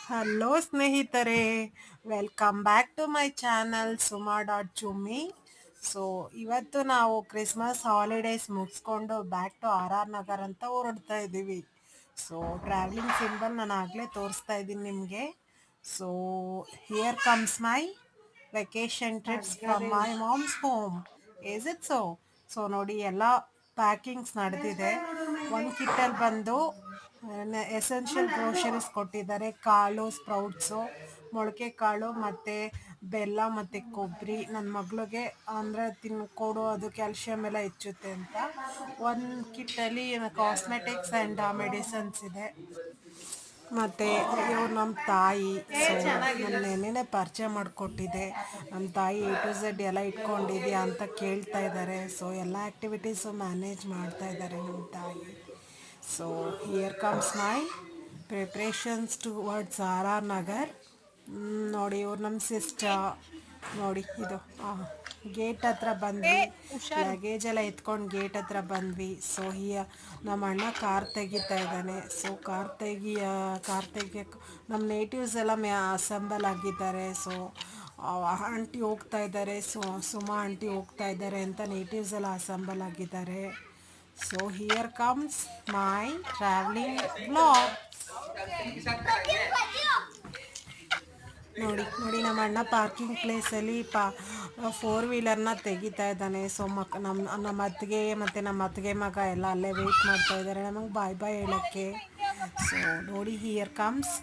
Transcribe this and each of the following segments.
Hello ಸ್ನೇಹಿತರೆ, welcome back to my channel ಸುಮಾ.ಚುಮ್ಮಿ. So ಇವತ್ತು ನಾವು ಕ್ರಿಸ್ಮಸ್ ಹಾಲಿಡೇಸ್ ಮುಗಿಸ್ಕೊಂಡು back to R R Nagar ಅಂತ ಹೊರಡ್ತಾ ಇದ್ದೀವಿ. ಸೊ ಟ್ರಾವೆಲಿಂಗ್ ಸಿಂಬಲ್ ನಾನು ಆಗಲೇ ತೋರಿಸ್ತಾ ಇದ್ದೀನಿ ನಿಮಗೆ. So here comes my vacation trips from my mom's home. Is it so? So ನೋಡಿ, ಎಲ್ಲ ಪ್ಯಾಕಿಂಗ್ಸ್ ನಡೆದಿದೆ. ಒಂದು ಕಿಟ್ಟಲ್ಲಿ ಬಂದು ಎಸೆನ್ಷಿಯಲ್ ಗ್ರೋಷರೀಸ್ ಕೊಟ್ಟಿದ್ದಾರೆ. ಕಾಳು, ಸ್ಪ್ರೌಟ್ಸು, ಮೊಳಕೆ ಕಾಳು ಮತ್ತು ಬೆಲ್ಲ ಮತ್ತು ಕೊಬ್ಬರಿ. ನನ್ನ ಮಗಳಿಗೆ ಅಂದರೆ ಕೊಡು, ಅದು ಕ್ಯಾಲ್ಶಿಯಮ್ ಎಲ್ಲ ಹೆಚ್ಚುತ್ತೆ ಅಂತ. ಒಂದು ಕಿಟ್ಟಲ್ಲಿ ಕಾಸ್ಮೆಟಿಕ್ಸ್ ಆ್ಯಂಡ್ ಮೆಡಿಸನ್ಸ್ ಇದೆ. ಮತ್ತು ಇವ್ರು ನಮ್ಮ ತಾಯಿ. ಸೊ ನನ್ನ ನೆನ್ನೆನೇ ಪರಿಚಯ ಮಾಡಿಕೊಟ್ಟಿದ್ದೆ. ನಮ್ಮ ತಾಯಿ A to Z ಎಲ್ಲ ಇಟ್ಕೊಂಡಿದ್ಯಾ ಅಂತ ಕೇಳ್ತಾ ಇದ್ದಾರೆ. ಸೊ ಎಲ್ಲ ಆ್ಯಕ್ಟಿವಿಟೀಸು ಮ್ಯಾನೇಜ್ ಮಾಡ್ತಾ ಇದ್ದಾರೆ ನಮ್ಮ ತಾಯಿ. So here comes my preparations towards R R Nagar. ನೋಡಿ, ಇವ್ರು ನಮ್ಮ ಸಿಸ್ಟರ್. ನೋಡಿ, ಇದು ಗೇಟ್ ಹತ್ರ ಬಂದ್ವಿ. ಲಗೇಜ್ ಎಲ್ಲ ಎತ್ಕೊಂಡು ಗೇಟ್ ಹತ್ರ ಬಂದ್ವಿ. ಸೊ ನಮ್ಮ ಅಣ್ಣ ಕಾರ್ ತೆಗಿತಾ ಇದ್ದಾನೆ. ಸೊ ಕಾರ್ ತೆಗಿಯಕ್ಕೆ ನಮ್ಮ ನೇಟಿವ್ಸ್ ಎಲ್ಲ ಅಸೆಂಬಲ್ ಆಗಿದ್ದಾರೆ. ಸೊ ಆಂಟಿ ಹೋಗ್ತಾ ಇದ್ದಾರೆ. ಸೊ ಸುಮಾ ಆಂಟಿ ಹೋಗ್ತಾ ಇದ್ದಾರೆ ಅಂತ ನೇಟಿವ್ಸ್ ಎಲ್ಲ ಅಸೆಂಬಲ್ ಆಗಿದ್ದಾರೆ. So here comes my travelling blog. ನೋಡಿ ನಮ್ಮ ಅಣ್ಣ ಪಾರ್ಕಿಂಗ್ ಪ್ಲೇಸಲ್ಲಿ 4 ವೀಲರ್ನ ತೆಗಿತಾ ಇದ್ದಾನೆ. ಸೊ ನಮ್ಮ ಅತ್ತಿಗೆ ಮತ್ತು ನಮ್ಮ ಅತ್ತಿಗೆ ಮಗ ಎಲ್ಲ ಅಲ್ಲೇ ವೆಯ್ಟ್ ಮಾಡ್ತಾ ಇದ್ದಾರೆ ನಮಗೆ ಬಾಯ್ ಬಾಯ್ ಹೇಳೋಕ್ಕೆ. ಸೊ ನೋಡಿ, here comes.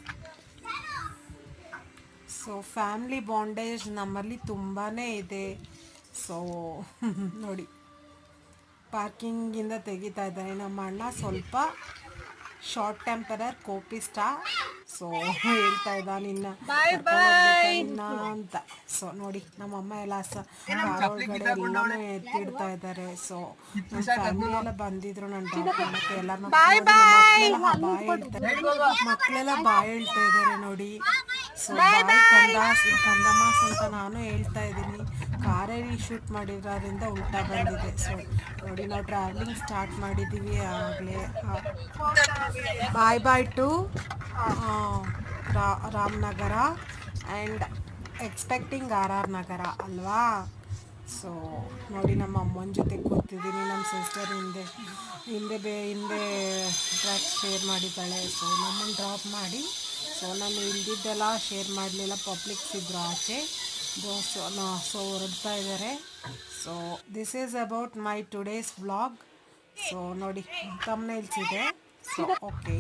So family bondage ನಮ್ಮಲ್ಲಿ ತುಂಬಾ ಇದೆ. ಸೊ ನೋಡಿ, ಪಾರ್ಕಿಂಗಿಂದ ತೆಗಿತಾ ಇದ್ದಾನೆ. ನಮ್ಮ ಅಣ್ಣ ಸ್ವಲ್ಪ ಶಾರ್ಟ್ ಟೆಂಪರರ್ ಕೋಪಿಸ್ಟ. ಸೊ ಹೇಳ್ತಾ ಇದ್ದಾನೆ ಇನ್ನ ಅಂತ. ಸೊ ನೋಡಿ, ನಮ್ಮಮ್ಮ ಎಲ್ಲ ಕಾರ್ ಒಳಗಡೆ ಎಲ್ಲನೂ ಎತ್ತಿಡ್ತಾ ಇದ್ದಾರೆ. ಸೊ ನನ್ನ ಫ್ಯಾಮಿಲಿ ಎಲ್ಲ ಬಂದಿದ್ರು ನನ್ನ ಡ್ರಾಪ್ ಮಾಡೋಕ್ಕೆ. ಎಲ್ಲರೂ ಮಕ್ಕಳೆಲ್ಲ ಬಾಯ್ ಹೇಳ್ತಾ ಇದ್ದಾರೆ ನೋಡಿ. ಸೊ ಕಂದಮಾಸ್ ಅಂತ ನಾನು ಹೇಳ್ತಾ ಇದ್ದೀನಿ. ಕಾರಲ್ಲಿ ಶೂಟ್ ಮಾಡಿರೋದ್ರಿಂದ ಉಲ್ಟಾ ಬಂದಿದೆ. ಸೊ ನೋಡಿ, ನಾವು ಟ್ರಾವೆಲಿಂಗ್ ಸ್ಟಾರ್ಟ್ ಮಾಡಿದ್ದೀವಿ ಆಗಲೇ. Bye bye to Ramanagara and expecting R R Nagara ಅಲ್ವಾ. ಸೊ ನೋಡಿ, ನಮ್ಮ ಅಮ್ಮನ ಜೊತೆ ಕೂತಿದ್ದೀನಿ. ನಮ್ಮ ಸಿಸ್ಟರ್ ಹಿಂದೆ ಟ್ರ್ಯಾಕ್ ಶೇರ್ ಮಾಡಿದ್ದಾಳೆ. ಸೊ ನಮ್ಮನ್ನು ಡ್ರಾಪ್ ಮಾಡಿ, ಸೊ ನಾನು ಇಲ್ದಿದ್ದೆಲ್ಲ ಶೇರ್ ಮಾಡಲಿಲ್ಲ, ಪಬ್ಲಿಕ್ಸ್ ಇದ್ದರು ಆಚೆ. ಸೊ ಹೊರಡ್ತಾ ಇದ್ದಾರೆ. So this is about my today's vlog. So ನೋಡಿ, ಥಂಬ್ನೇಲ್ಸ್ ಇದೆ. So okay.